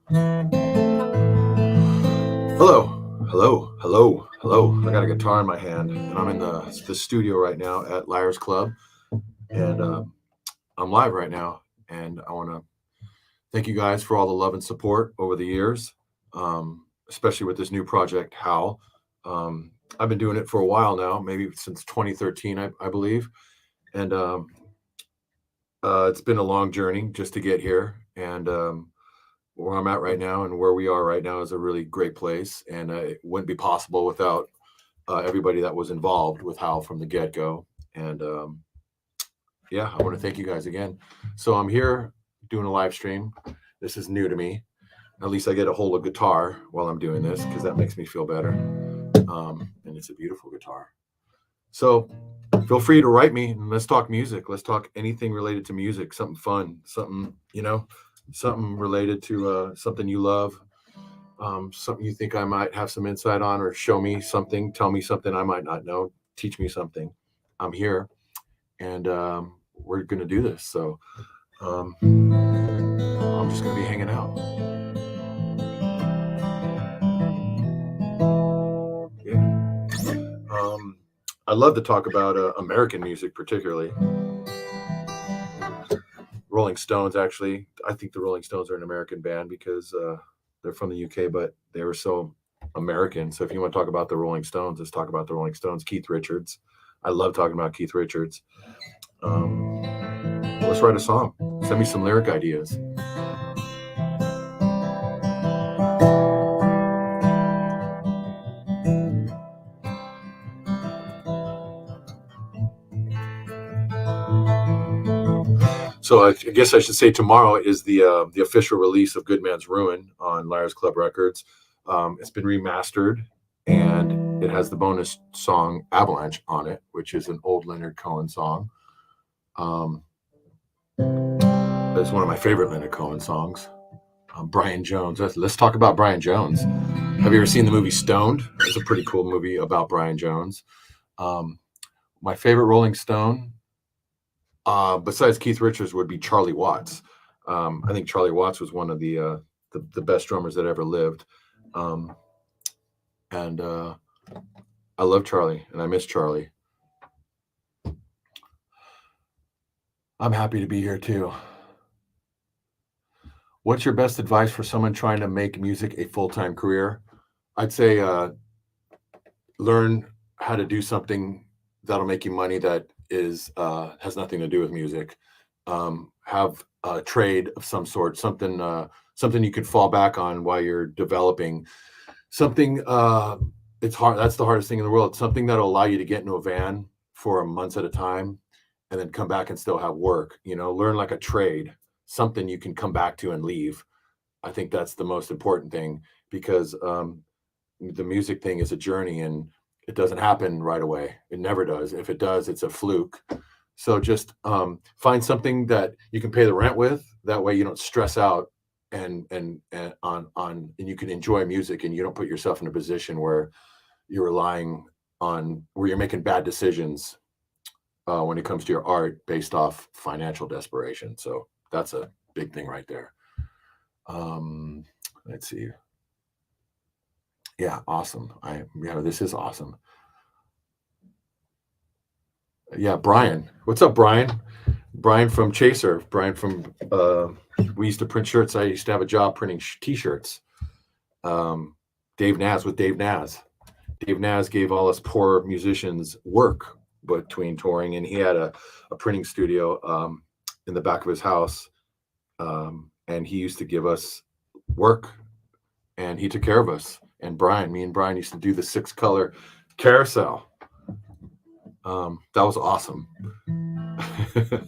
Hello, hello, hello, hello. I got a guitar in my hand, and I'm in the studio right now at Liars Club, and I'm live right now. And I want to thank you guys for all the love and support over the years, especially with this new project, How. I've been doing it for a while now, maybe since 2013, I believe, and it's been a long journey just to get here. And where I'm at right now and where we are right now is a really great place, and it wouldn't be possible without everybody that was involved with How from the get go. And yeah, I want to thank you guys again. So I'm here doing a live stream. This is new to me. At least I get a hold of guitar while I'm doing this because that makes me feel better. And it's a beautiful guitar. So feel free to write me and let's talk music. Let's talk anything related to music, something fun, something, something related to something you love, something you think I might have some insight on, or show me something, tell me something I might not know, teach me something. I'm here, and we're going to do this. So I'm just going to be hanging out. Yeah. I'd love to talk about American music, particularly. Rolling Stones, actually. I think the Rolling Stones are an American band because they're from the UK, but they were so American. So if you want to talk about the Rolling Stones, let's talk about the Rolling Stones. Keith Richards. I love talking about Keith Richards. Let's write a song. Send me some lyric ideas. So I guess I should say tomorrow is the official release of Good Man's Ruin on Liars Club Records. It's been remastered, and it has the bonus song Avalanche on it, which is an old Leonard Cohen song. It's one of my favorite Leonard Cohen songs. Brian Jones. Let's talk about Brian Jones. Have you ever seen the movie Stoned? It's a pretty cool movie about Brian Jones. My favorite Rolling Stone, besides Keith Richards, would be Charlie Watts. I think Charlie Watts was one of the best drummers that ever lived. And I love Charlie, and I miss Charlie. I'm happy to be here too. What's your best advice for someone trying to make music a full-time career? I'd say learn how to do something that'll make you money that is has nothing to do with music. Have a trade of some sort, something you can fall back on while you're developing something. It's hard. That's the hardest thing in the world. Something that'll allow you to get into a van for months at a time and then come back and still have work. Learn like a trade, something you can come back to and leave. I think that's the most important thing because the music thing is a journey and it doesn't happen right away. It never does. If it does, it's a fluke. So just find something that you can pay the rent with. That way you don't stress out and you can enjoy music and you don't put yourself in a position where you're relying on where you're making bad decisions when it comes to your art based off financial desperation. So that's a big thing right there. Let's see. Yeah, awesome. This is awesome. Yeah, Brian. What's up, Brian? Brian from Chaser. Brian from we used to print shirts. I used to have a job printing t-shirts. Dave Naz with Dave Naz. Dave Naz gave all us poor musicians work between touring, and he had a printing studio in the back of his house, and he used to give us work, and he took care of us. And me and Brian used to do the 6-color carousel. That was awesome. That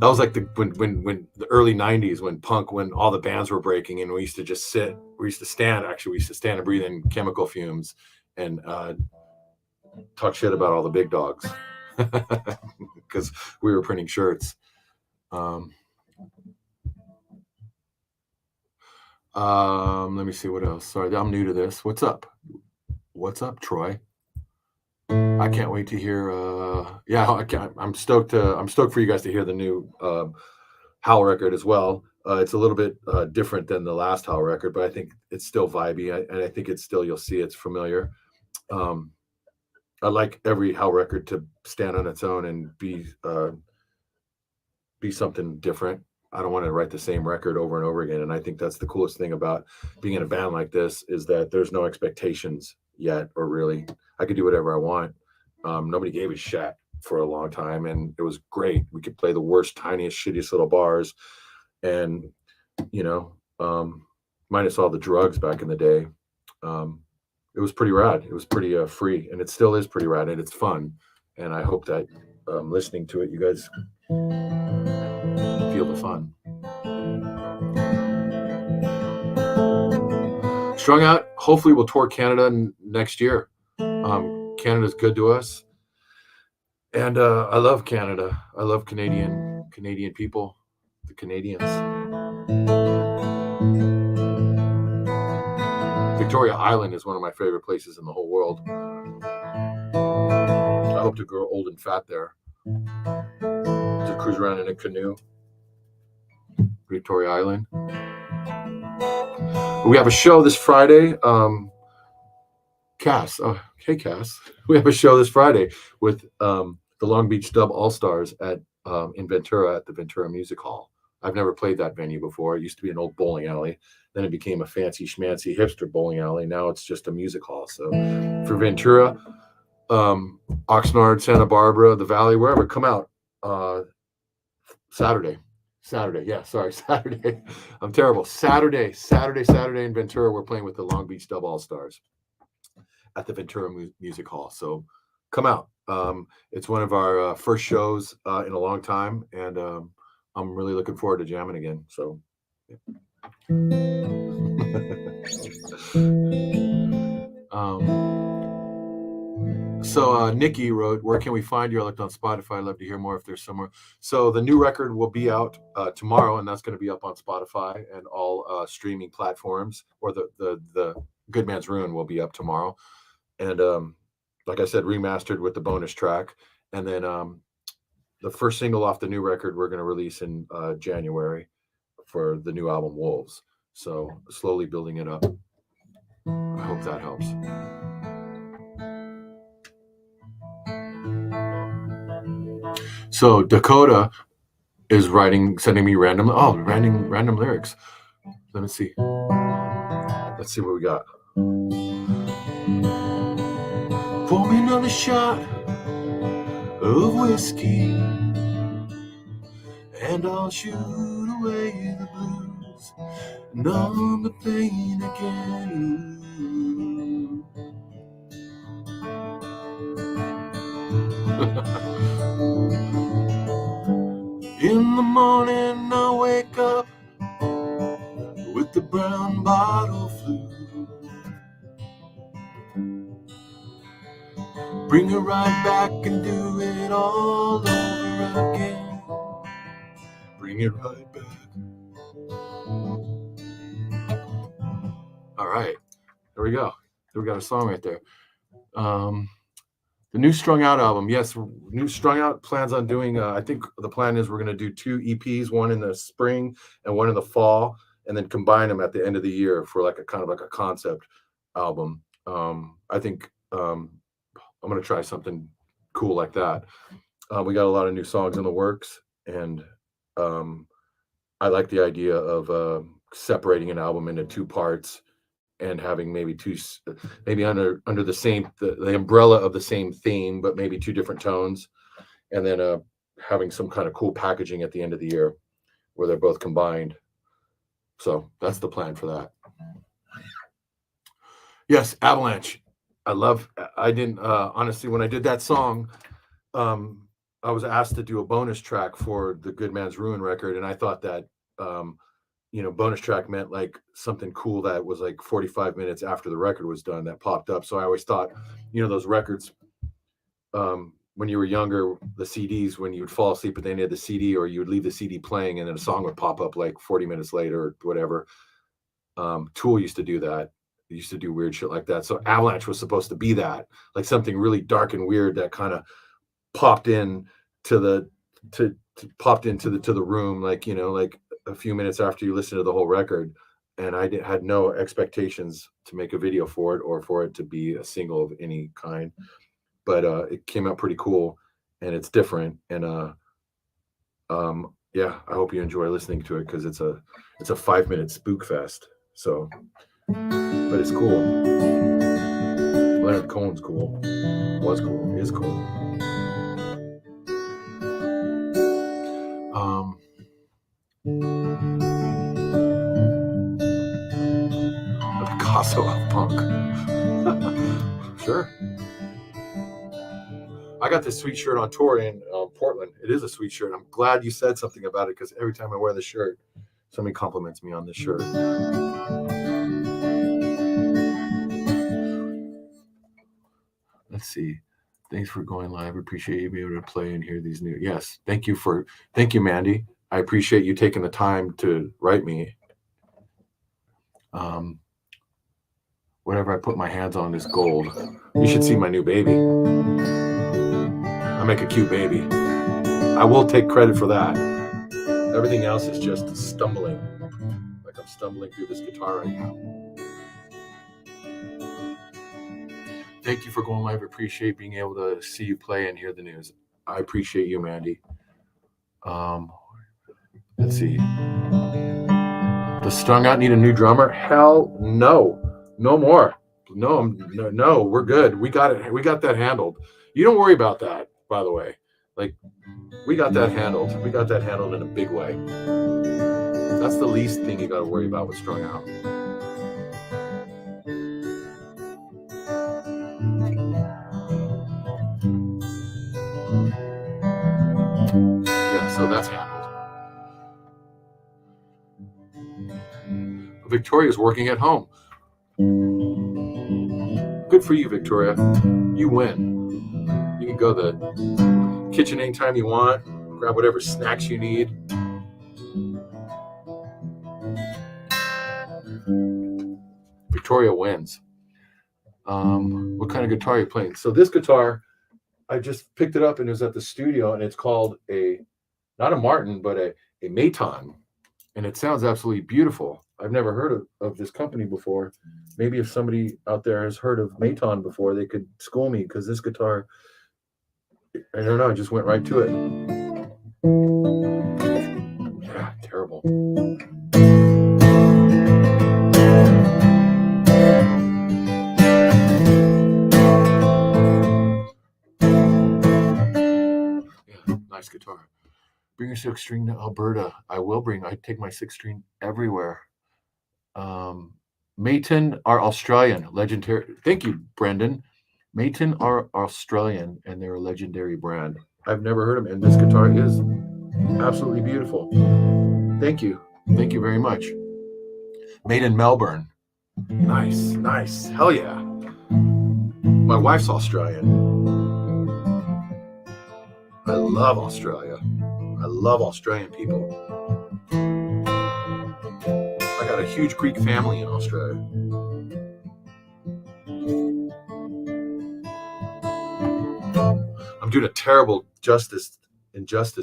was like when the early 90s when all the bands were breaking and we used to just sit. We used to stand and breathe in chemical fumes and talk shit about all the big dogs because we were printing shirts. Let me see what else. Sorry, I'm new to this. What's up? What's up, Troy? I can't wait to hear. I'm stoked for you guys to hear the new Howl record as well. It's a little bit different than the last Howl record, but I think it's still vibey, and I think it's still, you'll see it's familiar. I like every Howl record to stand on its own and be something different. I don't want to write the same record over and over again. And I think that's the coolest thing about being in a band like this, is that there's no expectations yet, or really, I could do whatever I want. Nobody gave a shit for a long time, and it was great. We could play the worst, tiniest, shittiest little bars, and minus all the drugs back in the day, it was pretty rad. It was pretty free, and it still is pretty rad, and it's fun. And I hope that listening to it, you guys feel the fun. Strung Out, hopefully we'll tour Canada next year. Canada's good to us, and I love Canada. I love Canadian people, the Canadians. Victoria Island is one of my favorite places in the whole world. I hope to grow old and fat there, to cruise around in a canoe. Victoria Island. We have a show this Friday. Cass. Oh, hey, Cass. We have a show this Friday with the Long Beach Dub All-Stars in Ventura at the Ventura Music Hall. I've never played that venue before. It used to be an old bowling alley. Then it became a fancy schmancy hipster bowling alley. Now it's just a music hall. So for Ventura, Oxnard, Santa Barbara, the Valley, wherever, come out. Saturday. Yeah, sorry, Saturday. I'm terrible. Saturday in Ventura, we're playing with the Long Beach Dub All-Stars at the Ventura Music Hall. So come out. It's one of our first shows in a long time, and I'm really looking forward to jamming again. So, yeah. Nikki wrote, "Where can we find you? I looked on Spotify. I'd love to hear more if there's somewhere." So the new record will be out tomorrow, and that's going to be up on Spotify and all streaming platforms. Or the Good Man's Ruin will be up tomorrow, and like I said, remastered with the bonus track. And then the first single off the new record we're going to release in January for the new album Wolves. So slowly building it up. I hope that helps. So Dakota is sending me random lyrics. Let me see. Let's see what we got. Pour me another shot of whiskey, and I'll shoot away the blues, numb the pain again. In the morning I wake up with the brown bottle flu. Bring her right back and do it all over again. Bring it right back. All right, there we go. We got a song right there. The new Strung Out album. Yes, new Strung Out plans on doing, I think the plan is we're going to do 2 EPs, one in the spring and one in the fall, and then combine them at the end of the year for like a kind of like a concept album. I think I'm going to try something cool like that. We got a lot of new songs in the works, and I like the idea of separating an album into 2 parts and having maybe under the same the umbrella of the same theme, but maybe 2 different tones, and then having some kind of cool packaging at the end of the year where they're both combined. So that's the plan for that. Yes, Avalanche. I didn't honestly, when I did that song, I was asked to do a bonus track for the Good Man's Ruin record, and I thought that bonus track meant like something cool that was like 45 minutes after the record was done that popped up. So I always thought, those records, when you were younger, the CDs, when you would fall asleep at the end of the CD, or you would leave the CD playing and then a song would pop up like 40 minutes later or whatever. Tool used to do that. They used to do weird shit like that. So Avalanche was supposed to be that, like something really dark and weird that kind of popped into the room, like, like a few minutes after you listen to the whole record, and I had no expectations to make a video for it or for it to be a single of any kind. But it came out pretty cool, and it's different. And yeah, I hope you enjoy listening to it because it's a 5-minute spook fest. So, but it's cool. Leonard Cohen's cool. Was cool. Is cool. The Picasso of punk. Sure. I got this sweet shirt on tour in Portland. It is a sweet shirt. I'm glad you said something about it because every time I wear the shirt, somebody compliments me on this shirt. Let's see. Thanks for going live. Appreciate you being able to play and hear these new. Yes. Thank you, Mandy. I appreciate you taking the time to write me. Whatever I put my hands on is gold. You should see my new baby. I make a cute baby. I will take credit for that. Everything else is just stumbling. Like I'm stumbling through this guitar right now. Thank you for going live. I appreciate being able to see you play and hear the news. I appreciate you, Mandy. Let's see. Does Strung Out need a new drummer? Hell no. No more. No, we're good. We got it. We got that handled. You don't worry about that, by the way. Like, we got that handled. We got that handled in a big way. That's the least thing you got to worry about with Strung Out. Yeah, so that's handled. Victoria's working at home. Good for you, Victoria. You win. You can go to the kitchen anytime you want, grab whatever snacks you need. Victoria wins. What kind of guitar are you playing? So this guitar, I just picked it up and it was at the studio, and it's called not a Martin, but a Maton. And it sounds absolutely beautiful. I've never heard of this company before. Maybe if somebody out there has heard of Maton before, they could school me, because this guitar, I don't know, I just went right to it. Yeah, terrible. Yeah, nice guitar. Bring your 6-string to Alberta. I will bring. I take my 6-string everywhere. Maton are Australian, legendary. Thank you, Brendan. Maton are Australian, and they're a legendary brand. I've never heard them, and this guitar is absolutely beautiful. Thank you. Thank you very much. Made in Melbourne. Nice. Hell yeah. My wife's Australian. I love Australia. I love Australian people. I got a huge Greek family in Australia. I'm doing a terrible injustice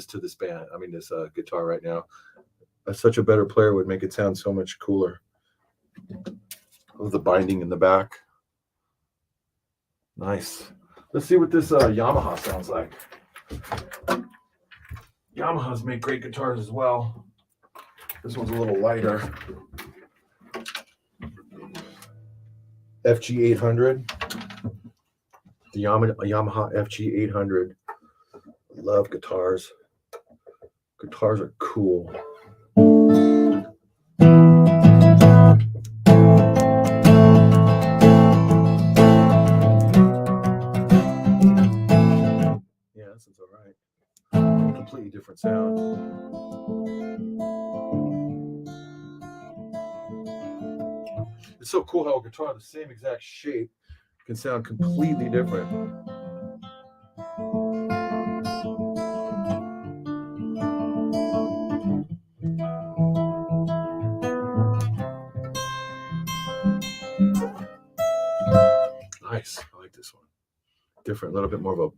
to this band. I mean, this guitar right now. Such a better player would make it sound so much cooler. With the binding in the back. Nice. Let's see what this Yamaha sounds like. Yamahas make great guitars as well. This one's a little lighter. FG 800. The Yamaha FG 800. Love guitars. Guitars are cool. Yeah, this is all right. Completely different sound. It's so cool how a guitar the same exact shape can sound completely different. Nice. I like this one. Different, a little bit more of a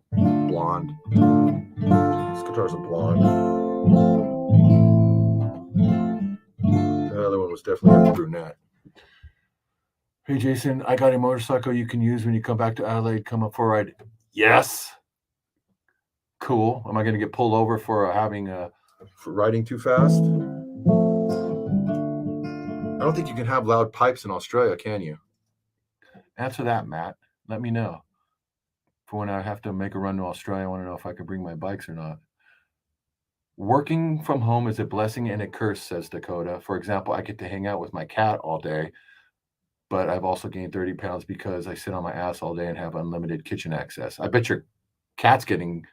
blonde. This guitar's a blonde. was definitely a brunette. Hey, Jason, I got a motorcycle you can use when you come back to Adelaide. Come up for a ride. Yes. Cool. Am I going to get pulled over for for riding too fast? I don't think you can have loud pipes in Australia, can you? Answer that, Matt. Let me know. For when I have to make a run to Australia, I want to know if I can bring my bikes or not. Working from home is a blessing and a curse, says Dakota. For example, I get to hang out with my cat all day, but I've also gained 30 pounds because I sit on my ass all day and have unlimited kitchen access. I bet your cat's getting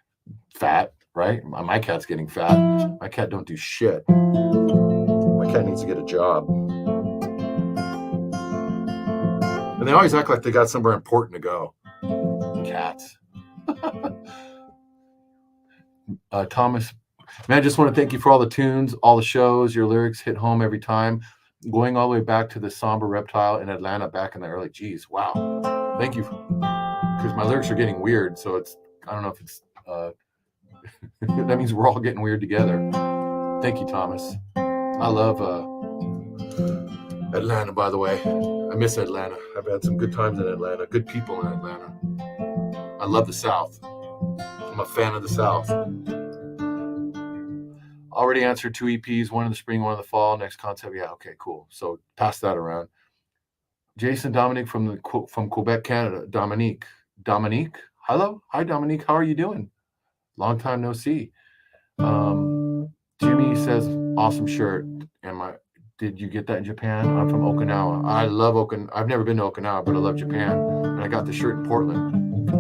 fat, right? My cat's getting fat. My cat don't do shit. My cat needs to get a job. And they always act like they got somewhere important to go. Cats. Thomas, man, I just want to thank you for all the tunes, all the shows. Your lyrics hit home every time. Going all the way back to the somber reptile in Atlanta back in the early, geez, wow. Thank you. Because my lyrics are getting weird, so I don't know if it's, that means we're all getting weird together. Thank you, Thomas. I love Atlanta, by the way. I miss Atlanta. I've had some good times in Atlanta, good people in Atlanta. I love the South. I'm a fan of the South. Already answered 2 EPs, one in the spring, one in the fall. Next concept, yeah, okay, cool. So pass that around. Jason Dominic from Quebec, Canada. Dominique, hello, hi Dominique, how are you doing? Long time no see. Jimmy says, awesome shirt. Did you get that in Japan? I'm from Okinawa. I love Okinawa. I've never been to Okinawa, but I love Japan. And I got the shirt in Portland.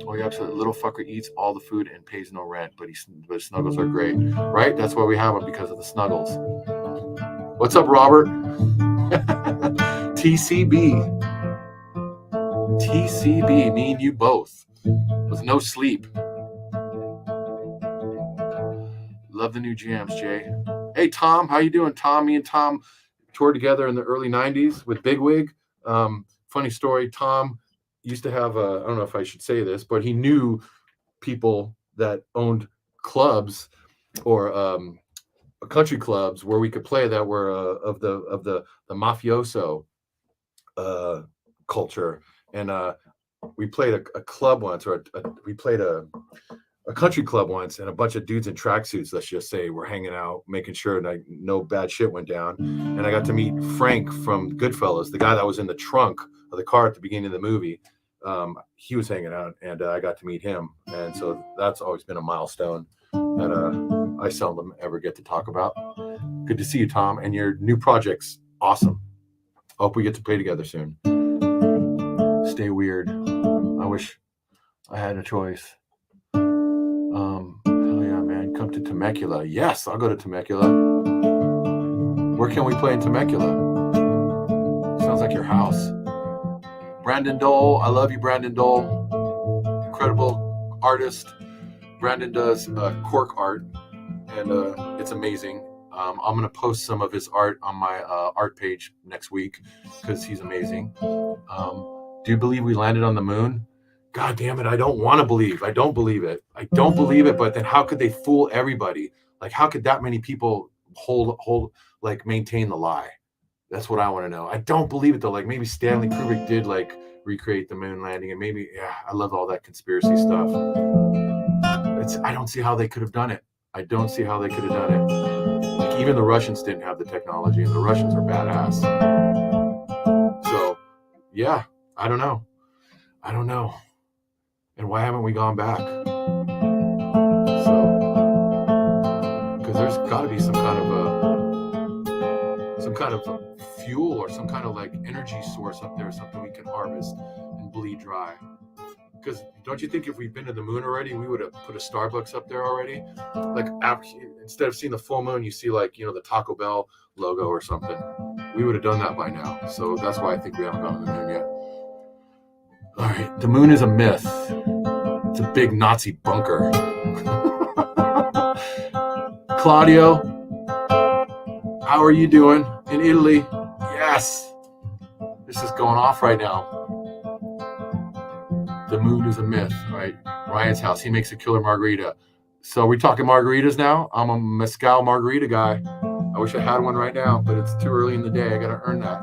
Oh, yeah, absolutely. Little fucker eats all the food and pays no rent, but snuggles are great, right? That's why we have them, because of the snuggles. What's up, Robert? TCB, me and you both, with no sleep. Love the new jams, Jay. Hey, Tom, how you doing, Tom? Me and Tom toured together in the early 90s with Bigwig. Funny story, Tom used to have I don't know if I should say this, but he knew people that owned clubs or country clubs where we could play that were of the mafioso culture. And we played a club once, or we played a country club once, and a bunch of dudes in tracksuits, let's just say, were hanging out, making sure that no bad shit went down. And I got to meet Frank from Goodfellas, the guy that was in the trunk of the car at the beginning of the movie. He was hanging out, and I got to meet him. And so that's always been a milestone that I seldom ever get to talk about. Good to see you, Tom, and your new project's awesome. Hope we get to play together soon. Stay weird. I wish I had a choice. Hell yeah, man. Come to Temecula. Yes, I'll go to Temecula. Where can we play in Temecula? Sounds like your house. Brandon Dole. I love you, Brandon Dole. Incredible artist. Brandon does cork art, and it's amazing. I'm going to post some of his art on my art page next week because he's amazing. Do you believe we landed on the moon? God damn it, I don't want to believe. I don't believe it. But then how could they fool everybody? Like, how could that many people maintain the lie? That's what I want to know. I don't believe it, though. Like, maybe Stanley Kubrick did, recreate the moon landing, and maybe, I love all that conspiracy stuff. I don't see how they could have done it. Like, even the Russians didn't have the technology, and the Russians are badass. So, yeah, I don't know. And why haven't we gone back? So, because there's got to be some kind of fuel or some kind of energy source up there, something we can harvest and bleed dry. Because don't you think if we've been to the moon already, we would have put a Starbucks up there already? Like, instead of seeing the full moon, you see the Taco Bell logo or something. We would have done that by now. So that's why I think we haven't gone to the moon yet. All right, the moon is a myth. It's a big Nazi bunker. Claudio, how are you doing in Italy? Yes, this is going off right now. The moon is a myth, right? Ryan's house, he makes a killer margarita. So we talking margaritas now? I'm a mezcal margarita guy. I wish I had one right now, but it's too early in the day. I got to earn that.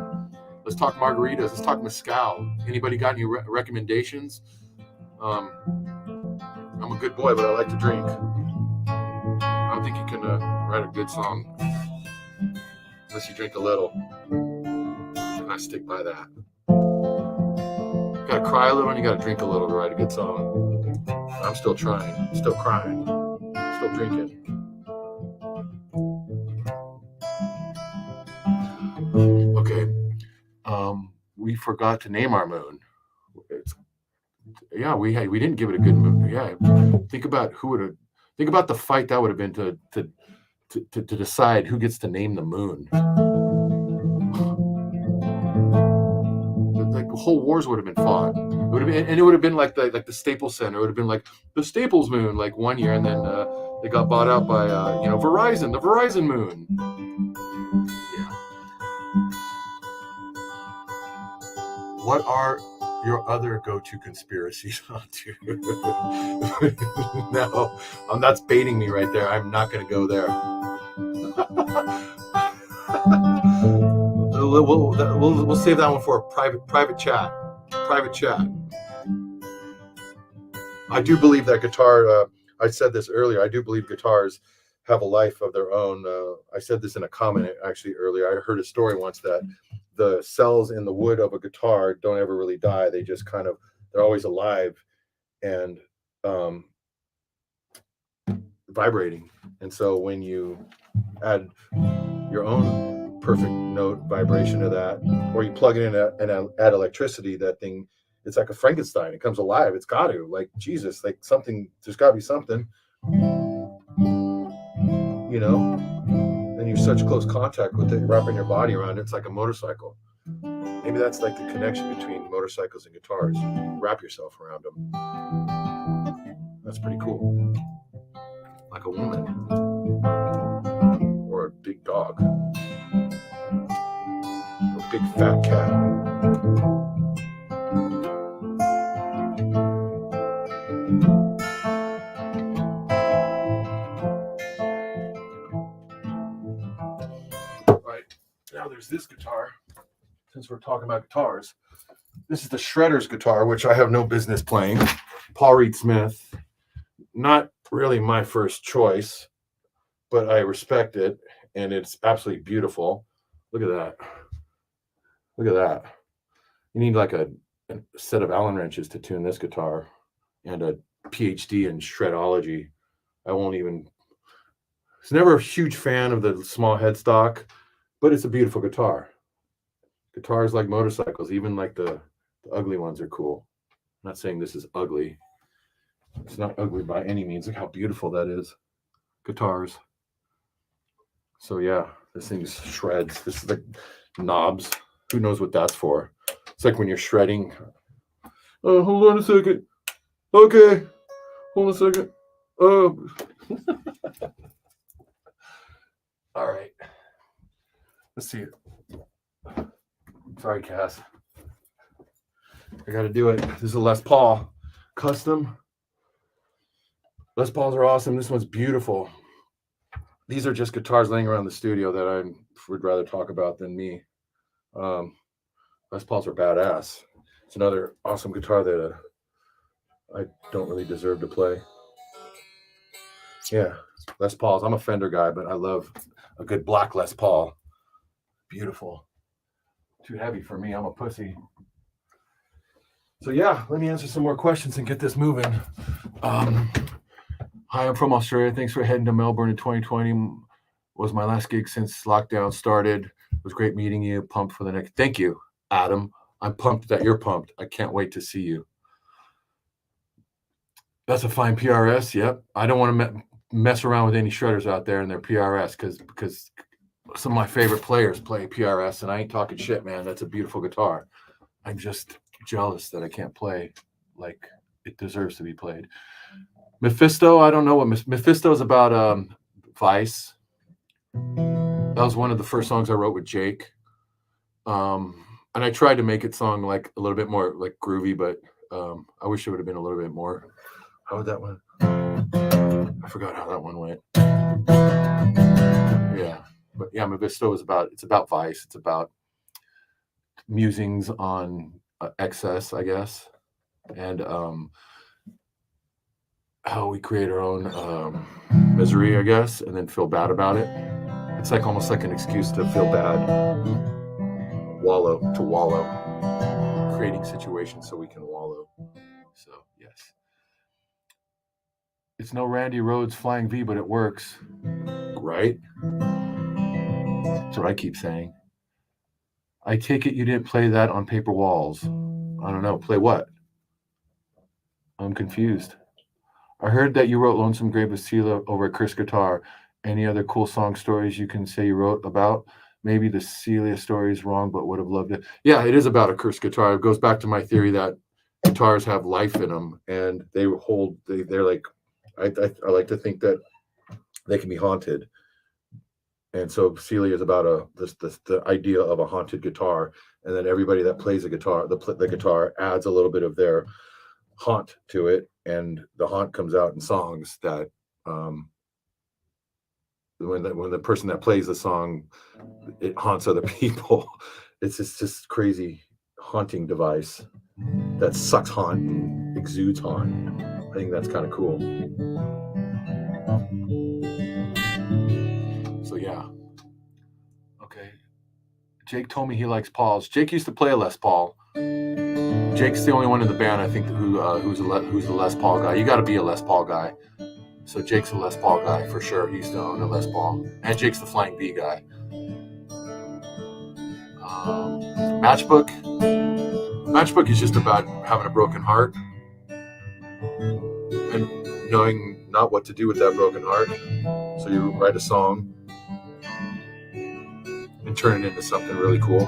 Let's talk margaritas. Let's talk mezcal. Anybody got any recommendations? I'm a good boy, but I like to drink. I don't think you can write a good song unless you drink a little. And I stick by that. You gotta cry a little and you gotta drink a little to write a good song. I'm still trying, still crying, still drinking. Okay. We forgot to name our moon. We didn't give it a good moon. Yeah. Think about the fight that would have been to decide who gets to name the moon. Like the whole wars would have been fought. It would have been like the Staples Center. It would have been like the Staples moon, like one year, and then they got bought out by Verizon, the Verizon moon. Yeah. What are your other go-to conspiracies? No, that's baiting me right there. I'm not going to go there. We'll save that one for a private chat. Private chat. I do believe that guitar. I said this earlier. I do believe guitars have a life of their own. I said this in a comment actually earlier. I heard a story once that the cells in the wood of a guitar don't ever really die. They just they're always alive and vibrating. And so when you add your own perfect note vibration to that, or you plug it in and add electricity, that thing, it's like a Frankenstein. It comes alive. It's got to, like Jesus, like something. There's got to be something, and you're such close contact with it, you're wrapping your body around it. It's like a motorcycle. Maybe that's like the connection between motorcycles and guitars. Wrap yourself around them. That's pretty cool. Like a woman or a big dog, a big fat cat. Now there's this guitar. Since we're talking about guitars, this is the Shredder's guitar, which I have no business playing. Paul Reed Smith. Not really my first choice, but I respect it, and it's absolutely beautiful. Look at that. Look at that. You need like a set of Allen wrenches to tune this guitar, and a PhD in shredology. I was never a huge fan of the small headstock, but it's a beautiful guitar. Guitars like motorcycles, even like the ugly ones are cool. I'm not saying this is ugly. It's not ugly by any means. Look how beautiful that is. Guitars. So yeah, this thing shreds. This is the knobs. Who knows what that's for? It's like when you're shredding. Oh, hold on a second. Okay. Hold on a second. Oh. All right. Let's see. Sorry, Cass. I got to do it. This is a Les Paul custom. Les Pauls are awesome. This one's beautiful. These are just guitars laying around the studio that I would rather talk about than me. Les Pauls are badass. It's another awesome guitar that I don't really deserve to play. Yeah, Les Pauls. I'm a Fender guy, but I love a good black Les Paul. Beautiful. Too heavy for me. I'm a pussy. So yeah, let me answer some more questions and get this moving. Hi, I'm from Australia. Thanks for heading to Melbourne in 2020. Was my last gig since lockdown started. It was great meeting you. Pumped for the next. Thank you, Adam. I'm pumped that you're pumped. I can't wait to see you. That's a fine PRS. Yep. I don't want to mess around with any shredders out there and their PRS because some of my favorite players play PRS, and I ain't talking shit, man. That's a beautiful guitar. I'm just jealous that I can't play like it deserves to be played. Mephisto, I don't know what Mephisto is about. Vice. That was one of the first songs I wrote with Jake. And I tried to make it song like a little bit more like groovy, but I wish it would have been a little bit more. How would that one? I forgot how that one went. Yeah, but yeah, Mephisto is it's about vice. It's about musings on excess, I guess, and how we create our own misery, I guess, and then feel bad about it. It's like almost like an excuse to feel bad, wallow, creating situations so we can wallow. So yes, it's no Randy Rhoads Flying V, but it works, right? That's what I keep saying. I take it you didn't play that on Paper Walls. I don't know. Play what? I'm confused. I heard that you wrote Lonesome Grave of Celia over a Chris guitar. Any other cool song stories you can say you wrote about? Maybe the Celia story is wrong, but would have loved it. Yeah, it is about a Chris guitar. It goes back to my theory that guitars have life in them, and they're like, I like to think that they can be haunted. And so Celia is about the idea of a haunted guitar, and then everybody that plays a guitar, the guitar adds a little bit of their haunt to it, and the haunt comes out in songs that when the person that plays the song, it haunts other people. It's just crazy haunting device that sucks haunt and exudes haunt. I think that's kind of cool. So yeah. Okay. Jake told me he likes Pauls. Jake used to play a Les Paul. Jake's the only one in the band, I think, who's a Les Paul guy. You got to be a Les Paul guy. So Jake's a Les Paul guy for sure. He used to own a Les Paul, and Jake's the Flying V guy. Matchbook is just about having a broken heart and knowing not what to do with that broken heart. So you write a song and turn it into something really cool.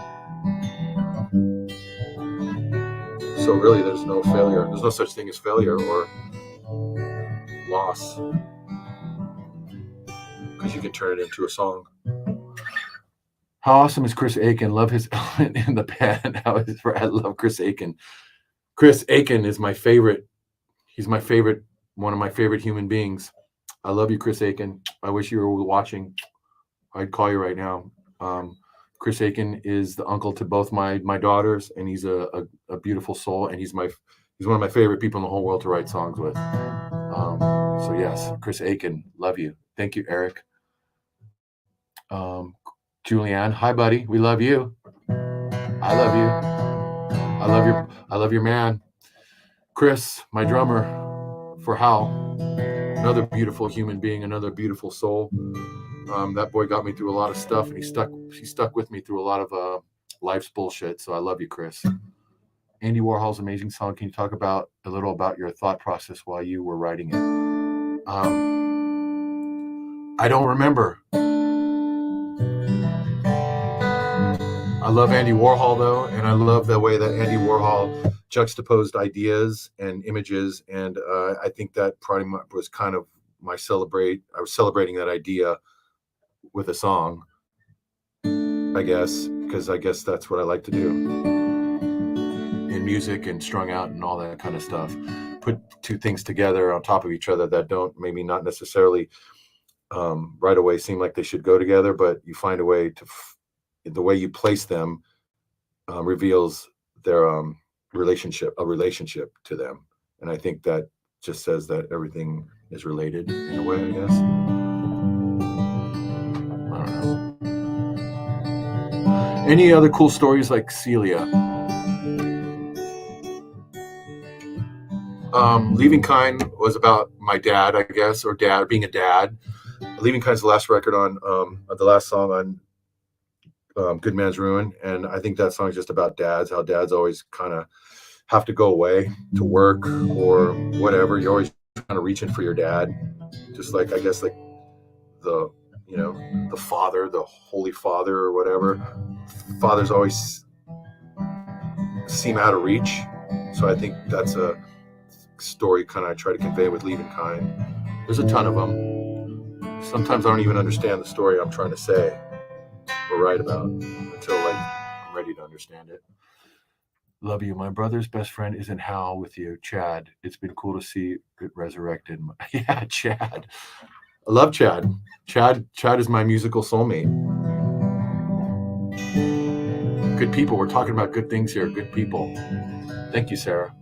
So really, there's no failure. There's no such thing as failure or loss, because you can turn it into a song. How awesome is Chris Aiken? Love his element in the band. I love Chris Aiken. Chris Aiken is my favorite. He's my favorite, one of my favorite human beings. I love you, Chris Aiken. I wish you were watching. I'd call you right now. Chris Aiken is the uncle to both my daughters, and he's a beautiful soul, and he's one of my favorite people in the whole world to write songs with. So yes, Chris Aiken, love you. Thank you, Eric. Julianne, hi buddy, we love you. I love you. I love your man. Chris, my drummer for Hal, another beautiful human being, another beautiful soul. That boy got me through a lot of stuff, and he stuck with me through a lot of life's bullshit. So I love you, Chris. Andy Warhol's amazing song. Can you talk a little about your thought process while you were writing it? I don't remember. I love Andy Warhol though, and I love the way that Andy Warhol juxtaposed ideas and images, and I think that probably was kind of I was celebrating that idea with a song, I guess, because I guess that's what I like to do in music and strung out and all that kind of stuff. Put two things together on top of each other that don't maybe not necessarily right away seem like they should go together, but you find a way to the way you place them reveals their relationship to them, and I think that just says that everything is related in a way, I guess. I don't know. Any other cool stories like Celia? Leaving Kind was about my dad, I guess, or being a dad. Leaving Kind's the last record on the last song on Good Man's Ruin, and I think that song is just about dads, how dads always kind of have to go away to work or whatever. You're always kind of reaching for your dad, just like, I guess, like the father, the Holy Father or whatever. Fathers always seem out of reach, so I think that's a story kind of I try to convey with Leaving Kind. There's a ton of them. Sometimes I don't even understand the story I'm trying to say or write about until I'm ready to understand it. Love you. My brother's best friend is in Hal with you, Chad. It's been cool to see it resurrected. Yeah, Chad. I love Chad. Chad is my musical soulmate. Good people. We're talking about good things here. Good people. Thank you, Sarah.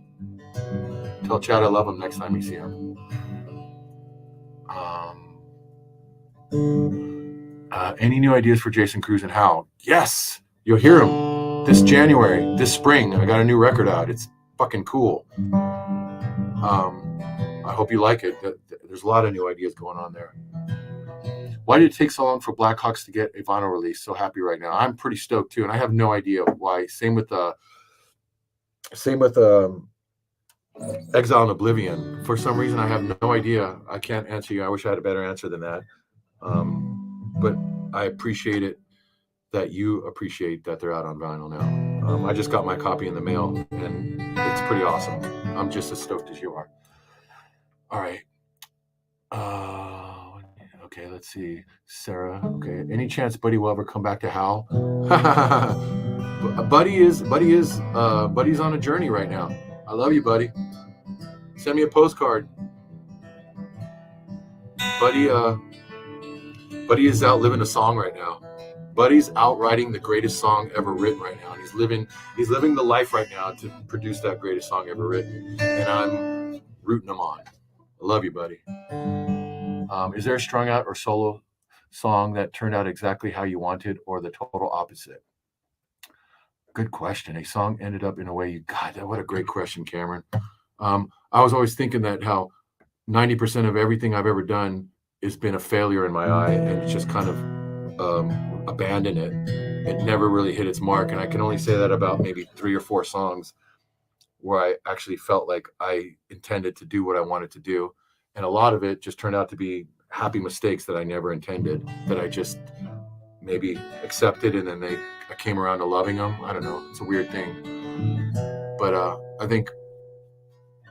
Tell Chad I love him next time you see him. Any new ideas for Jason Cruz and how? Yes, you'll hear him this January, this spring. I got a new record out. It's fucking cool. I hope you like it. There's a lot of new ideas going on there. Why did it take so long for Blackhawks to get a vinyl release? So happy right now. I'm pretty stoked too, and I have no idea why. Same with Exile and Oblivion. For some reason, I have no idea. I can't answer you. I wish I had a better answer than that. But I appreciate it that you appreciate that they're out on vinyl now. I just got my copy in the mail, and it's pretty awesome. I'm just as stoked as you are. All right. Okay, let's see. Sarah. Okay. Any chance Buddy will ever come back to Hal? Buddy's on a journey right now. I love you, Buddy. Send me a postcard. Buddy is out living a song right now. Buddy's out writing the greatest song ever written right now. And he's living the life right now to produce that greatest song ever written. And I'm rooting him on. I love you, buddy. Is there a strung out or solo song that turned out exactly how you wanted or the total opposite? Good question. A song ended up in a way you got. What a great question, Cameron. I was always thinking that how 90% of everything I've ever done has been a failure in my eye, and it's just kind of abandoned it. It never really hit its mark, and I can only say that about maybe 3 or 4 songs where I actually felt like I intended to do what I wanted to do. And a lot of it just turned out to be happy mistakes that I never intended, that I just maybe accepted, and then I came around to loving them. I don't know. It's a weird thing. But I think,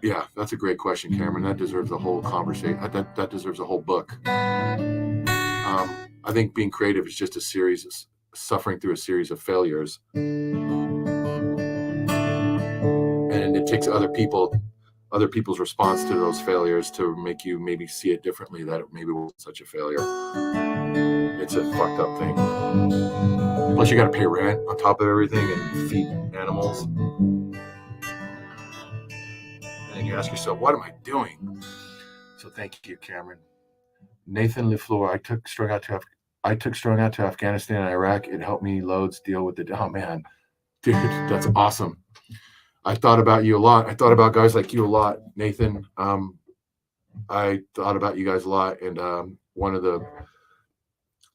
yeah, that's a great question, Cameron. That deserves a whole conversation. That deserves a whole book. I think being creative is just suffering through a series of failures. And it takes other people's response to those failures to make you maybe see it differently, that it maybe wasn't such a failure. It's a fucked up thing. Plus you got to pay rent on top of everything and feed animals. And then you ask yourself, what am I doing? So thank you, Cameron. Nathan LeFleur, I took strung out to Afghanistan and Iraq. It helped me loads deal with oh man, dude, that's awesome. I thought about you a lot. I thought about guys like you a lot, Nathan. I thought about you guys a lot. And one of the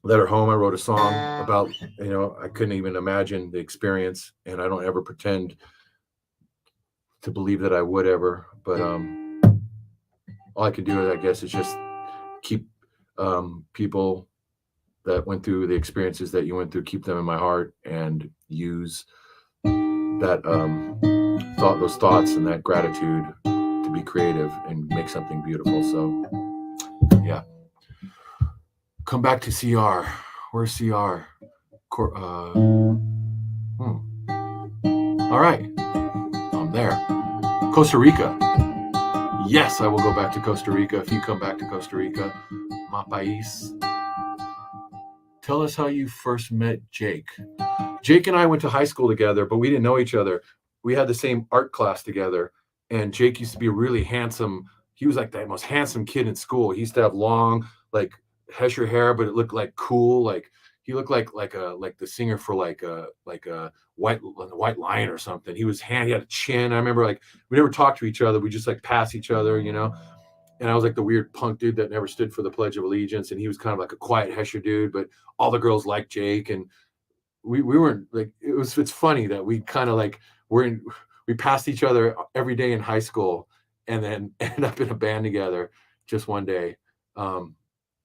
letter home, I wrote a song about, I couldn't even imagine the experience, and I don't ever pretend to believe that I would ever, but all I can do, I guess, is just keep people that went through the experiences that you went through, keep them in my heart, and use that those thoughts and that gratitude to be creative and make something beautiful. So yeah, come back to CR. Where's CR? All right, I'm there. Costa Rica. Yes, I will go back to Costa Rica if you come back to Costa Rica. My país. Tell us how you first met Jake. Jake and I went to high school together, but we didn't know each other. We had the same art class together, and Jake used to be really handsome. He was like the most handsome kid in school. He used to have long, like Hesher hair, but it looked like cool. Like he looked like the singer for like a White Lion or something. He had a chin. I remember like we never talked to each other. We just like pass each other, And I was like the weird punk dude that never stood for the Pledge of Allegiance, and he was kind of like a quiet Hesher dude, but all the girls liked Jake, and we weren't like it's funny that we kind of like we passed each other every day in high school, and then ended up in a band together just one day.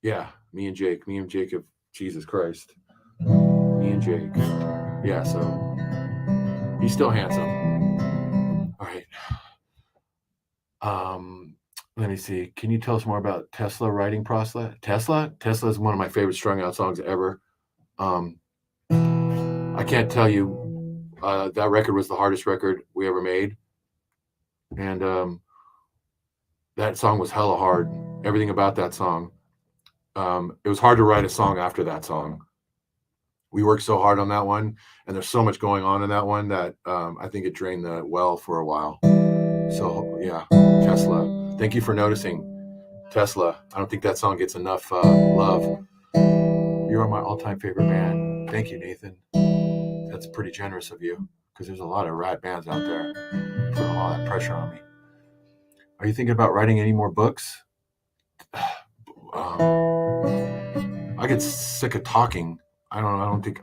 Yeah, me and Jacob, Jesus Christ, me and Jake. Yeah, so he's still handsome. All right. Let me see. Can you tell us more about Tesla writing process? Tesla is one of my favorite strung out songs ever. I can't tell you That record was the hardest record we ever made, and that song was hella hard. Everything about that song. It was hard to write a song after that song. We worked so hard on that one, and there's so much going on in that one that I think it drained the well for a while. So yeah, Tesla. Thank you for noticing, Tesla. I don't think that song gets enough love. You're my all-time favorite band. Thank you, Nathan. That's pretty generous of you, because there's a lot of rad bands out there putting all that pressure on me. Are you thinking about writing any more books? I get sick of talking. I think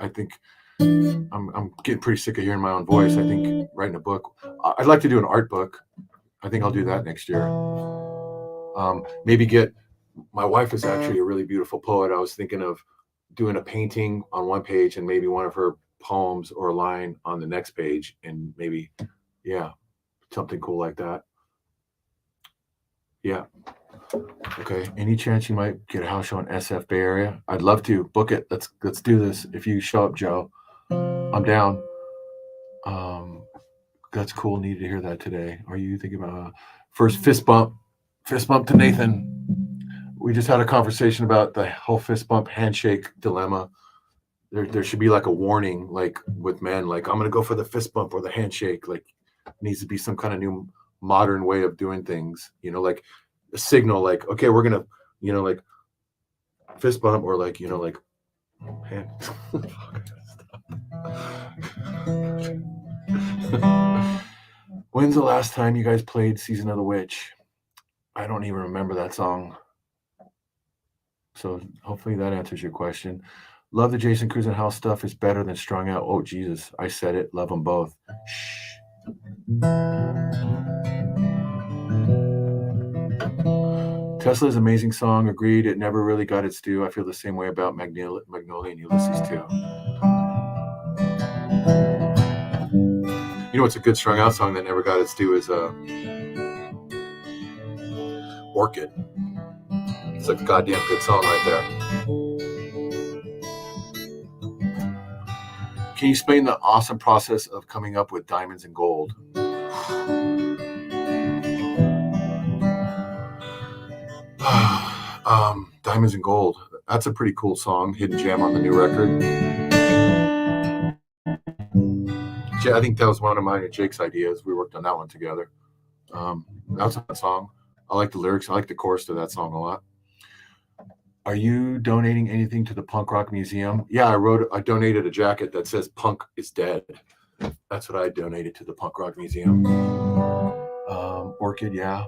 I'm getting pretty sick of hearing my own voice. I think writing a book. I'd like to do an art book. I think I'll do that next year. Maybe get. My wife is actually a really beautiful poet. I was thinking of doing a painting on one page and maybe one of her poems or a line on the next page, and maybe, yeah, something cool like that. Yeah. Okay. Any chance you might get a house show in SF Bay Area? I'd love to. Book it. Let's do this. If you show up, Joe, I'm down. That's cool. Needed to hear that today. Are you thinking about first fist bump? Fist bump to Nathan. We just had a conversation about the whole fist bump handshake dilemma. There should be like a warning, like with men, like I'm gonna go for the fist bump or the handshake. Like it needs to be some kind of new modern way of doing things. Like a signal, like okay, we're gonna, like fist bump or like like hand. When's the last time you guys played Season of the Witch? I don't even remember that song. So hopefully that answers your question. Love the Jason Cruz and House stuff is better than Strung Out. Oh, Jesus. I said it. Love them both. Shh. Tesla's amazing song. Agreed. It never really got its due. I feel the same way about Magnolia and Ulysses, too. What's a good Strung Out song that never got its due is Orchid. It's a goddamn good song right there. Can you explain the awesome process of coming up with diamonds and gold? Diamonds and Gold. That's a pretty cool song. Hidden gem on the new record. I think that was one of mine and Jake's ideas. We worked on that one together. That's a song. I like the lyrics. I like the chorus to that song a lot. Are you donating anything to the Punk Rock Museum? Yeah, I donated a jacket that says "Punk is Dead." That's what I donated to the Punk Rock Museum. Orchid, yeah.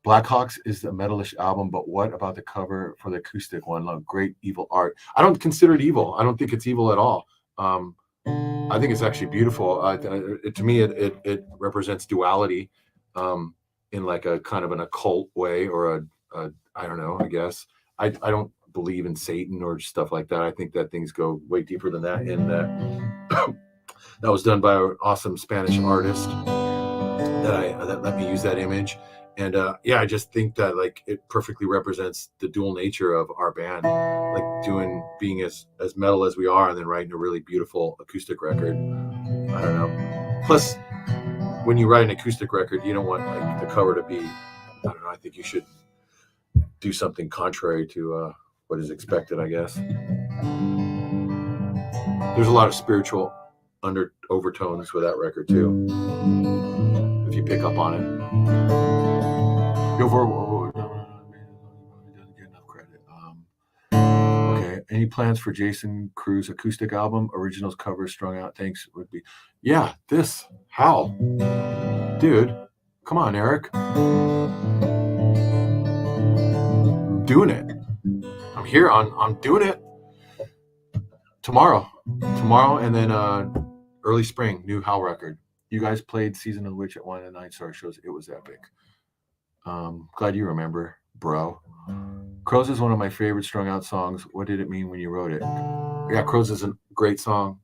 Blackhawks is the metalish album, but what about the cover for the acoustic one? Love great evil art. I don't consider it evil. I don't think it's evil at all. I think it's actually beautiful. To me, it represents duality in like a kind of an occult way, or a I don't know. I guess I don't believe in Satan or stuff like that. I think that things go way deeper than that. And that was done by an awesome Spanish artist that let me use that image. And I just think that like it perfectly represents the dual nature of our band, like being as metal as we are, and then writing a really beautiful acoustic record. I don't know. Plus, when you write an acoustic record, you don't want like the cover to be. I don't know. I think you should do something contrary to what is expected, I guess. There's a lot of spiritual overtones with that record too, if you pick up on it. Doesn't get enough credit. Okay. Any plans for Jason Cruz acoustic album? Originals, covers, Strung Out. Thanks. Would be. Yeah. This. How? Dude. Come on, Eric. Doing it. I'm here I'm doing it. Tomorrow, and then early spring, new Howl record. You guys played Season of the Witch at one of the 9 Star shows. It was epic. Glad you remember, bro. Crows is one of my favorite Strung Out songs. What did it mean when you wrote it? Yeah, Crows is a great song.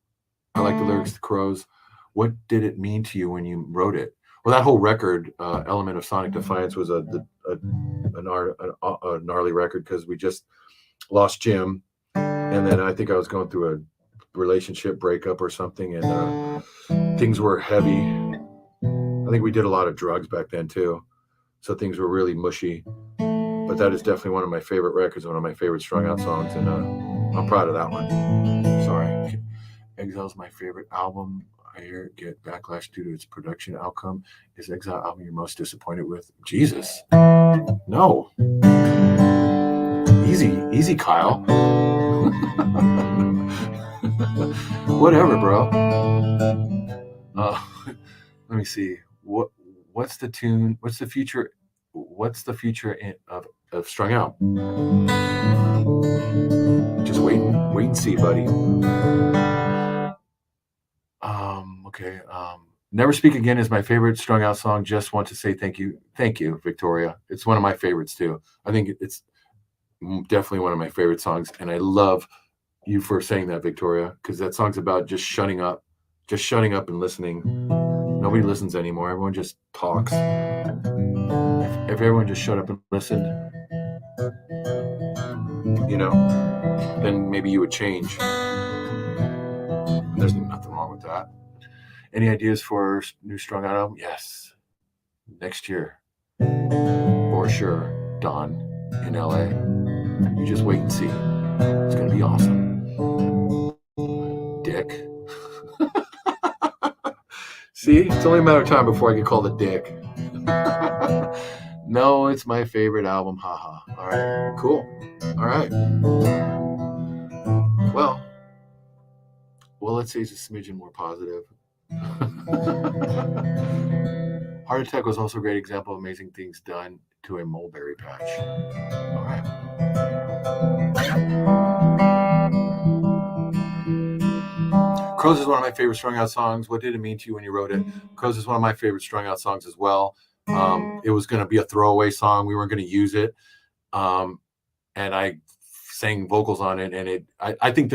I like the lyrics to Crows. What did it mean to you when you wrote it? Well, that whole record, Element of Sonic Defiance, was a gnarly record because we just lost Jim. And then I think I was going through a relationship breakup or something. And things were heavy. I think we did a lot of drugs back then too, so things were really mushy. But that is definitely one of my favorite records, one of my favorite strung out songs, and I'm proud of that one. Sorry. Exile's my favorite album. I hear it get backlash due to its production outcome. Is Exile album you're most disappointed with? Jesus. No. Easy, Kyle. Whatever, bro. Let me see. What's the tune? What's the future? What's the future of strung out? Just wait and see, buddy. Okay. Never Speak Again is my favorite strung out song. Just want to say thank you, Victoria. It's one of my favorites too. I think it's definitely one of my favorite songs, and I love you for saying that, Victoria, because that song's about just shutting up and listening. Nobody listens anymore. Everyone just talks. If everyone just shut up and listened, then maybe you would change. And there's nothing wrong with that. Any ideas for new strung out album? Yes, next year for sure. Don in LA. You just wait and see. It's gonna be awesome. Dick. See, it's only a matter of time before I get called a dick. No, it's my favorite album. Haha. All right, cool. All right. Well, let's say it's a smidgen more positive. Heart Attack was also a great example of amazing things done to a mulberry patch. All right. Crows is one of my favorite strung out songs. What did it mean to you when you wrote it? Crows is one of my favorite strung out songs as well. It was going to be a throwaway song. We weren't going to use it. And I sang vocals on it. And I think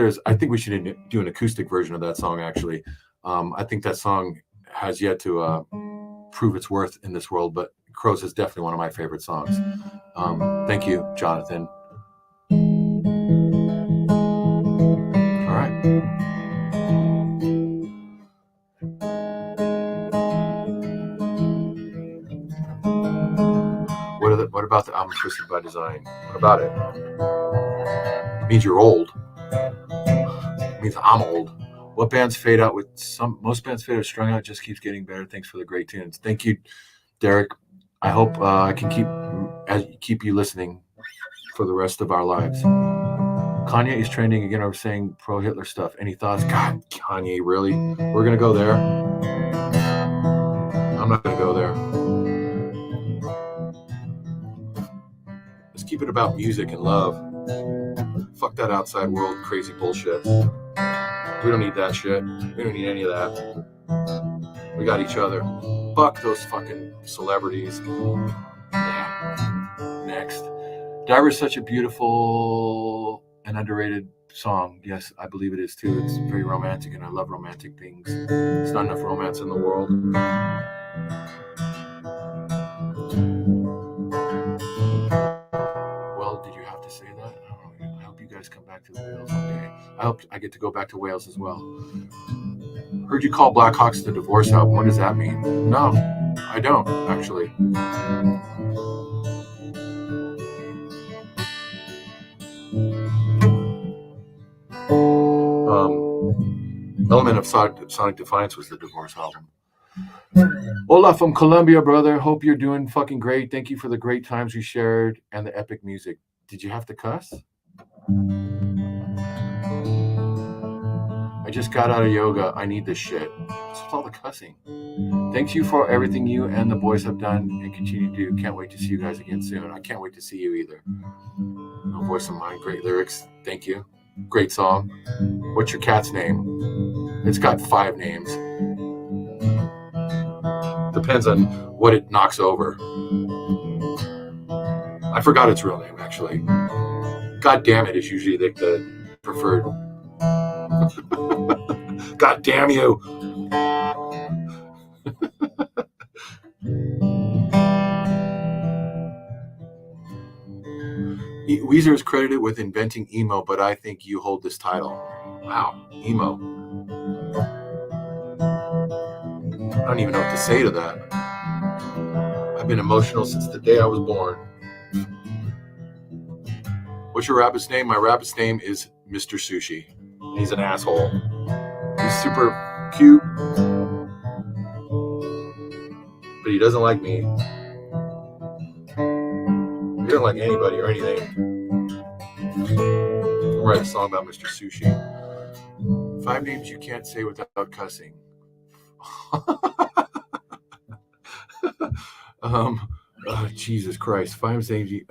we should do an acoustic version of that song, actually. I think that song has yet to prove its worth in this world, but Crows is definitely one of my favorite songs. Thank you, Jonathan. All right. What about the album Twisted by Design? What about it? It means you're old. It means I'm old. What bands fade out with most bands fade out strung out, just keeps getting better. Thanks for the great tunes. Thank you, Derek. I hope I can keep you listening for the rest of our lives. Kanye is trending again. I was saying pro-Hitler stuff. Any thoughts? God, Kanye, really? We're going to go there? I'm not going to go there. Let's keep it about music and love. Fuck that outside world crazy bullshit. We don't need that shit. We don't need any of that. We got each other. Fuck those fucking celebrities. Yeah. Next. Diver is such a beautiful and underrated song. Yes, I believe it is too. It's very romantic, and I love romantic things. There's not enough romance in the world. Well, did you have to say that? I hope you guys come back to Wales one day. I hope I get to go back to Wales as well. Heard you call Blackhawks the divorce album. What does that mean? No, I don't, actually. Element of Sonic Defiance was the divorce album. Hola from Colombia, brother. Hope you're doing fucking great. Thank you for the great times we shared and the epic music. Did you have to cuss? I just got out of yoga. I need this shit. What's with all the cussing? Thanks you for everything you and the boys have done and continue to do. Can't wait to see you guys again soon. I can't wait to see you either. No Voice of Mine. Great lyrics. Thank you. Great song. What's your cat's name? It's got 5 names. Depends on what it knocks over. I forgot its real name, actually. God damn it is usually the preferred. God damn you. Weezer is credited with inventing emo, but I think you hold this title. Wow, emo. I don't even know what to say to that. I've been emotional since the day I was born. What's your rabbit's name? My rabbit's name is Mr. Sushi. He's an asshole. He's super cute, but he doesn't like me. He doesn't like anybody or anything. I'll write a song about Mr. Sushi. 5 names you can't say without cussing. Jesus Christ. 5 names you,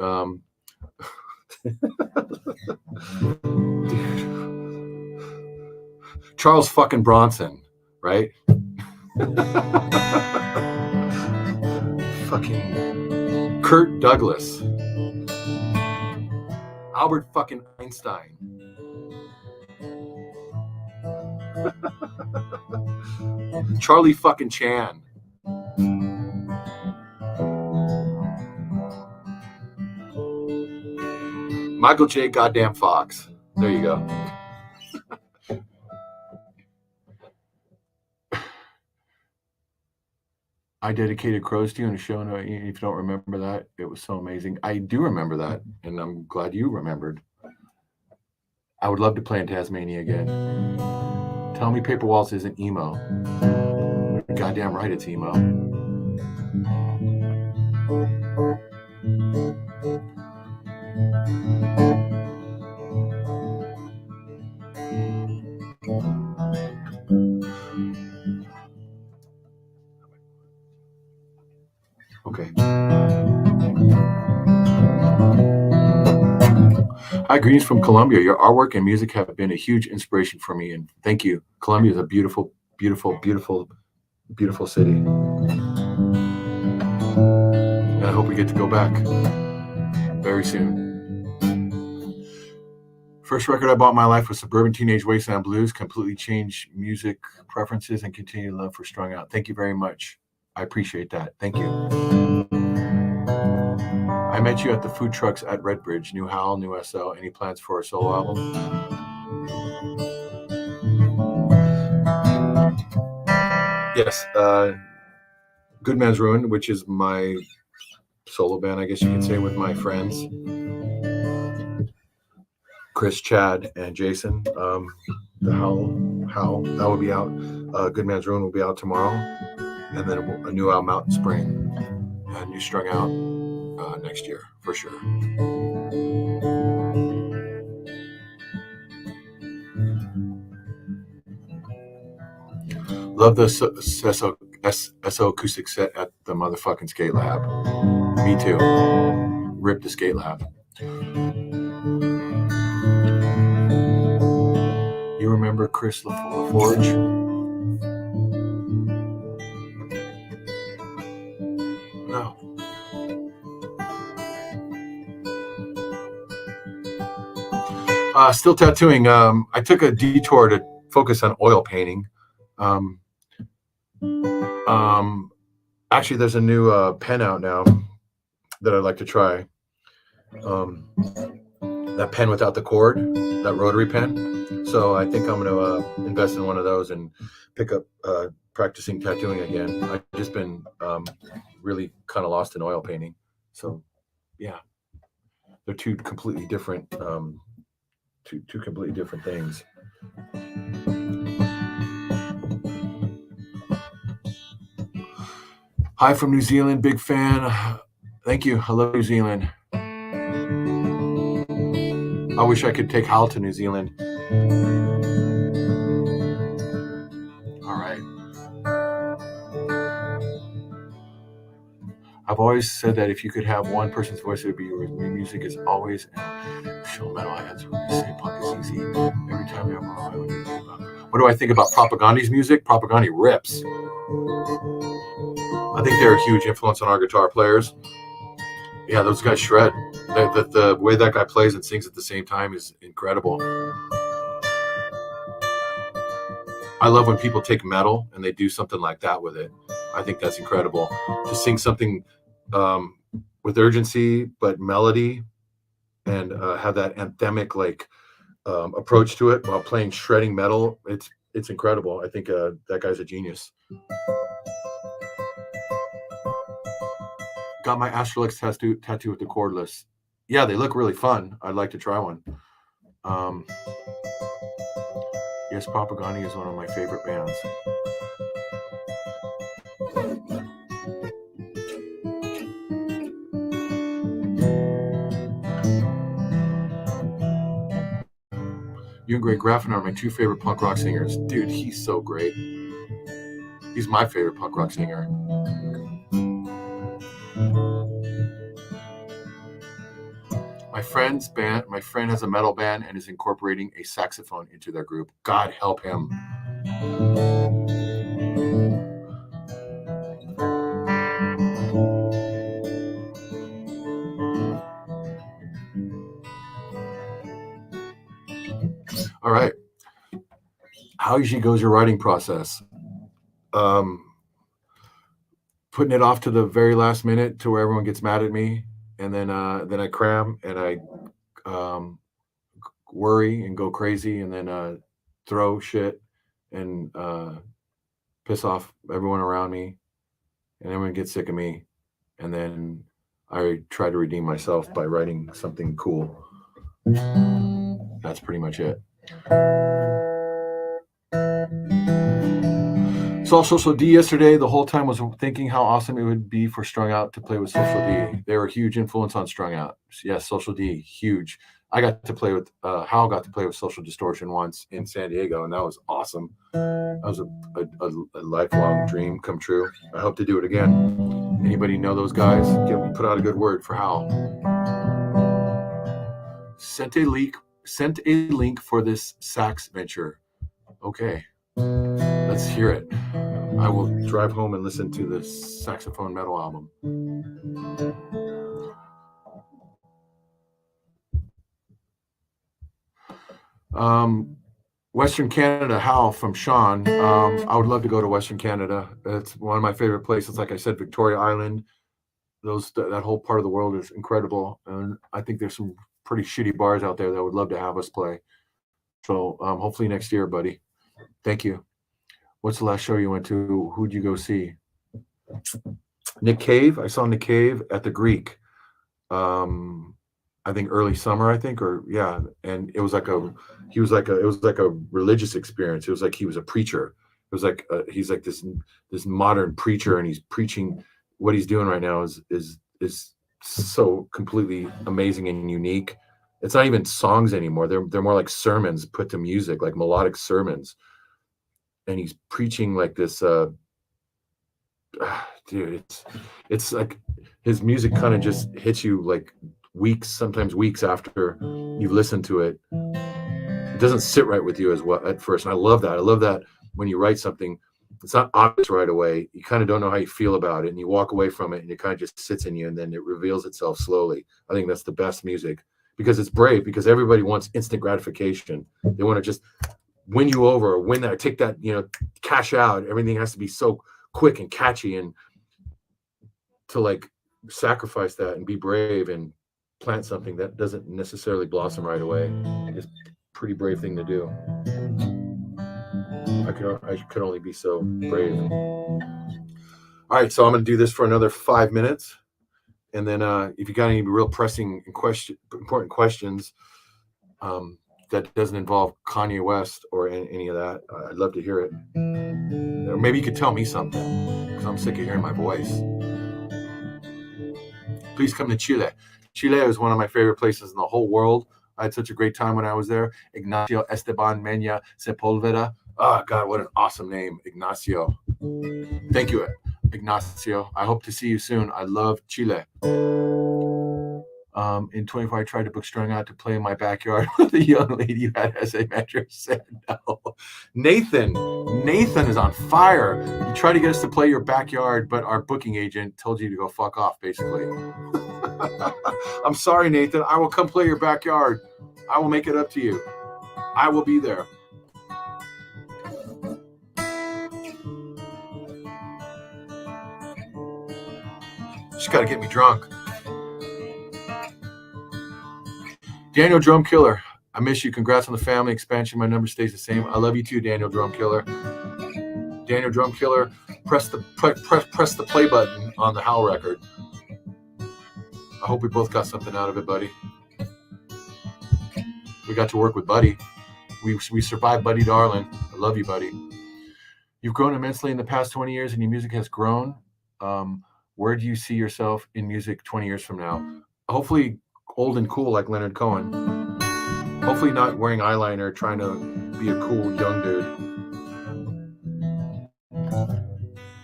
Charles fucking Bronson, right? Fucking Kurt Douglas. Albert fucking Einstein. Charlie fucking Chan. Michael J. Goddamn Fox. There you go. I dedicated Crows to you in a show. And if you don't remember that, it was so amazing. I do remember that, and I'm glad you remembered. I would love to play in Tasmania again. Tell me Paper Waltz isn't emo. Goddamn right it's emo. Okay. Hi, greetings from Colombia. Your artwork and music have been a huge inspiration for me, and thank you. Colombia is a beautiful, beautiful, beautiful, beautiful city. And I hope we get to go back very soon. First record I bought in my life was Suburban Teenage Wasteland Blues. Completely changed music preferences and continued love for Strung Out. Thank you very much. I appreciate that. Thank you. I met you at the food trucks at Redbridge. New Howl, new SL. Any plans for a solo album? Yes. Good Man's Ruin, which is my solo band, I guess you could say, with my friends. Chris, Chad, and Jason. The Howl, that will be out. Good Man's Ruin will be out tomorrow. And then a new album out in spring. A new Strung Out next year, for sure. Love the SO acoustic set at the motherfucking Skate Lab. Me too. Rip the Skate Lab. You remember Chris LaForge? No. Still tattooing. I took a detour to focus on oil painting. Actually, there's a new pen out now that I'd like to try. That pen without the cord, that rotary pen. So I think I'm going to invest in one of those and pick up practicing tattooing again. I've just been really kind of lost in oil painting. So yeah, they're two completely different things. Hi from New Zealand, big fan. Thank you. I love New Zealand. I wish I could take Hal to New Zealand. All right. I've always said that if you could have one person's voice, it would be yours. Music is always show metalheads when they say punk is easy. Every time we have what do I think about Propagandi's music? Propagandi rips. I think they're a huge influence on our guitar players. Yeah, those guys shred. The way that guy plays and sings at the same time is incredible. I love when people take metal and they do something like that with it. I think that's incredible. To sing something with urgency but melody and have that anthemic approach to it while playing shredding metal. It's incredible. I think that guy's a genius. Got my Astrolux tattoo with the cordless. Yeah, they look really fun. I'd like to try one. Yes, Propaganda is one of my favorite bands. You and Greg Graffin are my two favorite punk rock singers. Dude, he's so great. He's my favorite punk rock singer. My friend has a metal band and is incorporating a saxophone into their group. God help him. All right. How usually goes your writing process? Putting it off to the very last minute to where everyone gets mad at me, and then I cram and I worry and go crazy, and then throw shit and piss off everyone around me, and everyone gets sick of me, and then I try to redeem myself by writing something cool. That's pretty much it. Saw Social D yesterday. The whole time was thinking how awesome it would be for Strung Out to play with Social D. They were a huge influence on Strung Out. Yes, Social D, huge. I got to play with Hal got to play with Social Distortion once in San Diego, and that was awesome. That was a lifelong dream come true. I hope to do it again. Anybody know those guys? Put out a good word for Hal. Sent a link for this sax venture. Okay, let's hear it. I will drive home and listen to the saxophone metal album. Western Canada, Hal from Sean. I would love to go to Western Canada. It's one of my favorite places. Like I said, Victoria Island. That whole part of the world is incredible, and I think there's some pretty shitty bars out there that would love to have us play. So hopefully next year, buddy. Thank you. What's the last show you went to? Who'd you go see? Nick Cave. I saw Nick Cave at the Greek. I think early summer, and it was like a religious experience. It was like he was a preacher. It was like he's like this modern preacher, and he's preaching. What he's doing right now is so completely amazing and unique. It's not even songs anymore. They're more like sermons put to music, like melodic sermons. And he's preaching like this. Dude, it's like his music kind of just hits you like sometimes weeks after you've listened to it. It doesn't sit right with you as well at first. And I love that. I love that when you write something, it's not obvious right away. You kind of don't know how you feel about it, and you walk away from it, and it kind of just sits in you, and then it reveals itself slowly. I think that's the best music because it's brave, because everybody wants instant gratification. They want to just win you over, or win that, take that, cash out. Everything has to be so quick and catchy, and to like sacrifice that and be brave and plant something that doesn't necessarily blossom right away. It's a pretty brave thing to do. I could only be so brave. All right, so I'm going to do this for another 5 minutes, and then if you got any real pressing important questions that doesn't involve Kanye West or any of that, I'd love to hear it. Or maybe you could tell me something, because I'm sick of hearing my voice. Please come to Chile. Chile is one of my favorite places in the whole world. I had such a great time when I was there. Ignacio Esteban Mena Sepulveda. Oh, God, what an awesome name, Ignacio. Thank you, Ignacio. I hope to see you soon. I love Chile. In 24, I tried to book Strung Out to play in my backyard with a young lady who had SA mattress. Said no. Nathan is on fire. You try to get us to play your backyard, but our booking agent told you to go fuck off, basically. I'm sorry, Nathan. I will come play your backyard. I will make it up to you. I will be there. Just got to get me drunk. Daniel Drum Killer, I miss you. Congrats on the family expansion. My number stays the same. I love you too, Daniel Drum Killer. Daniel Drum Killer, press the play button on the Howl record. I hope we both got something out of it, buddy. We got to work with Buddy. We survived Buddy Darlin. I love you, buddy. You've grown immensely in the past 20 years, and your music has grown. Where do you see yourself in music 20 years from now? Hopefully old and cool like Leonard Cohen. Hopefully not wearing eyeliner, trying to be a cool young dude.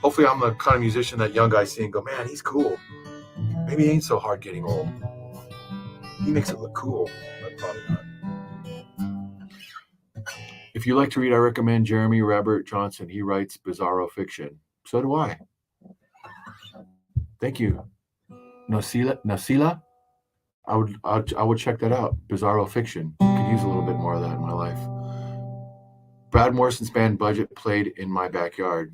Hopefully I'm the kind of musician that young guys see and go, man, he's cool. Maybe he ain't so hard getting old. He makes it look cool. But probably not. If you like to read, I recommend Jeremy Robert Johnson. He writes bizarro fiction. So do I. Thank you. Nasila? I would check that out. Bizarro fiction. Could use a little bit more of that in my life. Brad Morrison's band Budget played in my backyard.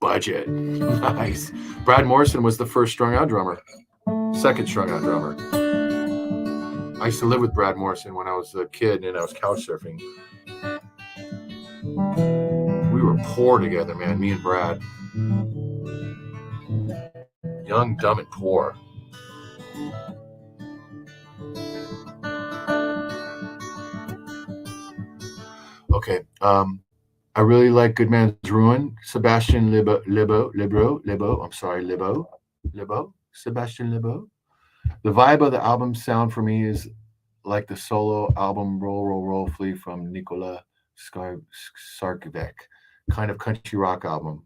Budget. Nice. Brad Morrison was the first strung out drummer. Second strung out drummer. I used to live with Brad Morrison when I was a kid and I was couch surfing. We were poor together, man, me and Brad. Young, dumb, and poor. Okay. I really like Good Man's Ruin. Sebastian Libo. I'm sorry, Libo. Sebastian Libo. The vibe of the album sound for me is like the solo album Roll, Roll, Roll, Flee from Nikola Sarkovic. Kind of country rock album.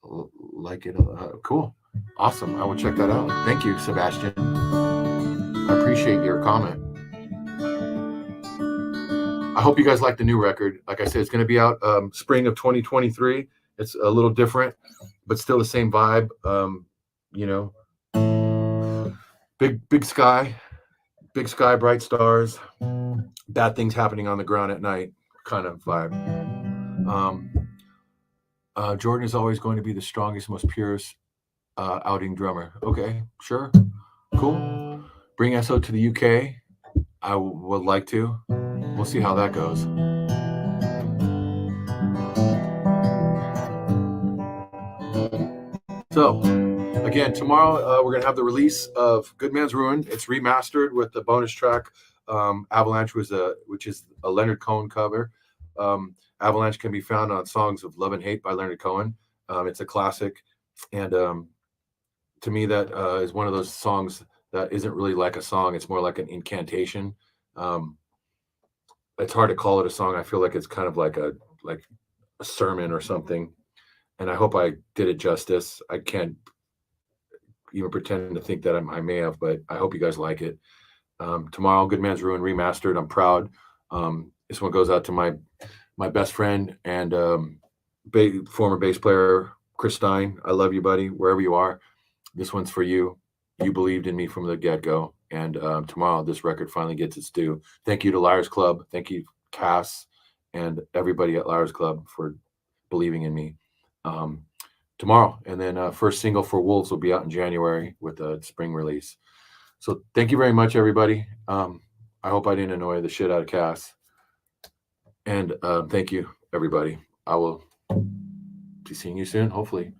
Like it. Cool. Awesome. I will check that out. Thank you, Sebastian. I appreciate your comment. I hope you guys like the new record. Like I said, it's going to be out spring of 2023. It's a little different, but still the same vibe. Big sky, bright stars, bad things happening on the ground at night kind of vibe. Jordan is always going to be the strongest, most purest outing drummer. Okay, sure. Cool. Bring SO to the UK. I would like to. We'll see how that goes. So, again, tomorrow we're going to have the release of Good Man's Ruin. It's remastered with the bonus track Avalanche, which is a Leonard Cohen cover. Avalanche can be found on Songs of Love and Hate by Leonard Cohen. It's a classic. And to me, that is one of those songs that isn't really like a song. It's more like an incantation. It's hard to call it a song. I feel like it's kind of like a sermon or something. And I hope I did it justice. I can't even pretend to think that I may have, but I hope you guys like it. Tomorrow, Good Man's Ruin remastered. I'm proud. This one goes out to my best friend and former bass player, Chris Stein. I love you, buddy, wherever you are. This one's for you. You believed in me from the get-go. And tomorrow, this record finally gets its due. Thank you to Liars Club. Thank you, Cass, and everybody at Liars Club for believing in me. Tomorrow, and then first single for Wolves will be out in January with a spring release. So thank you very much, everybody. I hope I didn't annoy the shit out of Cass. And thank you, everybody. I will be seeing you soon, hopefully.